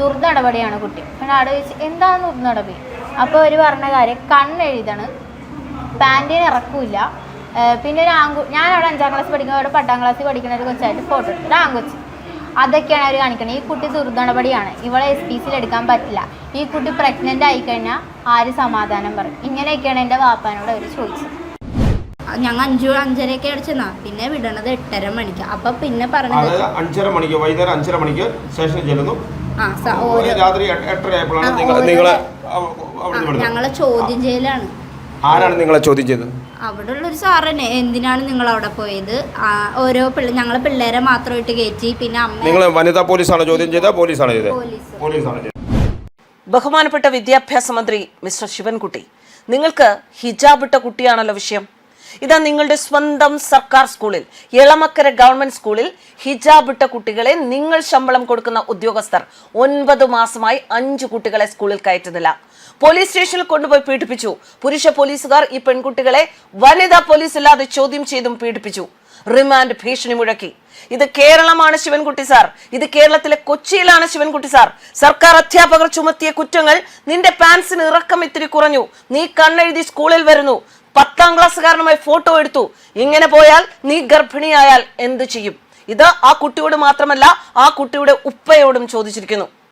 ദുർനടപടിയാണ് കുട്ടി. പിന്നെ അവിടെ ചോദിച്ചു എന്താണ് ദുർനടപടി? അപ്പോൾ അവർ പറഞ്ഞ കാര്യം കണ്ണെഴുതാണ്, പാൻറ്റിന് ഇറക്കില്ല. പിന്നെ ഞാൻ അവിടെ 5ാം ക്ലാസ് പഠിക്കുന്ന, അവിടെ 10ാം ക്ലാസ്സിൽ പഠിക്കുന്ന ഒരു കൊച്ചായിട്ട് ഫോട്ടോ എടുത്തു, ഒരു ആൺകൊച്ച്. അതൊക്കെയാണ് അവർ കാണിക്കുന്നത്. ഈ കുട്ടി ദുർനടപടിയാണ്, ഇവളെ SPCയിൽ എടുക്കാൻ പറ്റില്ല, ഈ കുട്ടി പ്രഗ്നൻ്റ് ആയിക്കഴിഞ്ഞാൽ ആര് സമാധാനം പറയും? ഇങ്ങനെയൊക്കെയാണ് എൻ്റെ വാപ്പാനോട് അവർ ചോദിച്ചത്. ഞങ്ങൾ 5:30 അടിച്ചെന്നാ, പിന്നെ വിടണത് 8:30 മണിക്ക്. അപ്പൊ പിന്നെ പറഞ്ഞത് 5:30 മണിക്ക്, വൈകുന്നേരം 5:30 മണിക്ക് സ്റ്റേഷനിൽ ചെല്ലുന്നു. രാത്രി 8:30 ഞങ്ങളെ ചോദ്യം ചെയ്യലാണ്. ആരാണ് നിങ്ങളെ ചോദ്യം ചെയ്തത്? അവിടെ ഉള്ളൊരു സാർ തന്നെ. എന്തിനാണ് നിങ്ങൾ അവിടെ പോയത്? ഓരോ ഞങ്ങളെ പിള്ളേരെ മാത്രമായിട്ട് കയറ്റി. പിന്നെ നിങ്ങൾ വനിതാ പോലീസാണോ ചോദ്യം ചെയ്തത്? പോലീസാണ് ചെയ്തത്? പോലീസാണ് ചെയ്തത്. ബഹുമാനപ്പെട്ട വിദ്യാഭ്യാസ മന്ത്രി മിസ്റ്റർ ശിവൻകുട്ടി, നിങ്ങൾക്ക് ഹിജാബ് ഇട്ട കുട്ടിയാണല്ലോ വിഷയം. ഇതാ നിങ്ങളുടെ സ്വന്തം സർക്കാർ സ്കൂളിൽ, എളമക്കര ഗവൺമെന്റ് സ്കൂളിൽ ഹിജാബ് ഇട്ട കുട്ടികളെ നിങ്ങൾ ശമ്പളം കൊടുക്കുന്ന ഉദ്യോഗസ്ഥർ 9 മാസമായി 5 കുട്ടികളെ സ്കൂളിൽ കയറ്റുന്നില്ല. പോലീസ് സ്റ്റേഷനിൽ കൊണ്ടുപോയി പീഡിപ്പിച്ചു. പുരുഷ പോലീസുകാർ ഈ പെൺകുട്ടികളെ വനിതാ പോലീസ് ഇല്ലാതെ ചോദ്യം ചെയ്തും പീഡിപ്പിച്ചു. റിമാൻഡ് ഭീഷണി മുഴക്കി. ഇത് കേരളമാണ് ശിവൻകുട്ടി സാർ, ഇത് കേരളത്തിലെ കൊച്ചിയിലാണ് ശിവൻകുട്ടി സാർ. സർക്കാർ അധ്യാപകർ ചുമത്തിയ കുറ്റങ്ങൾ, നിന്റെ പാൻസിന് ഇറക്കം ഇത്തിരി കുറഞ്ഞു, നീ കണ്ണെഴുതി സ്കൂളിൽ വരുന്നു, 10ാം ക്ലാസ്സുകാരനുമായി ഫോട്ടോ എടുത്തു, ഇങ്ങനെ പോയാൽ നീ ഗർഭിണിയായാൽ എന്ത് ചെയ്യും? ഇത് ആ കുട്ടിയോട് മാത്രമല്ല, ആ കുട്ടിയുടെ ഉപ്പയോടും ചോദിച്ചിരിക്കുന്നു.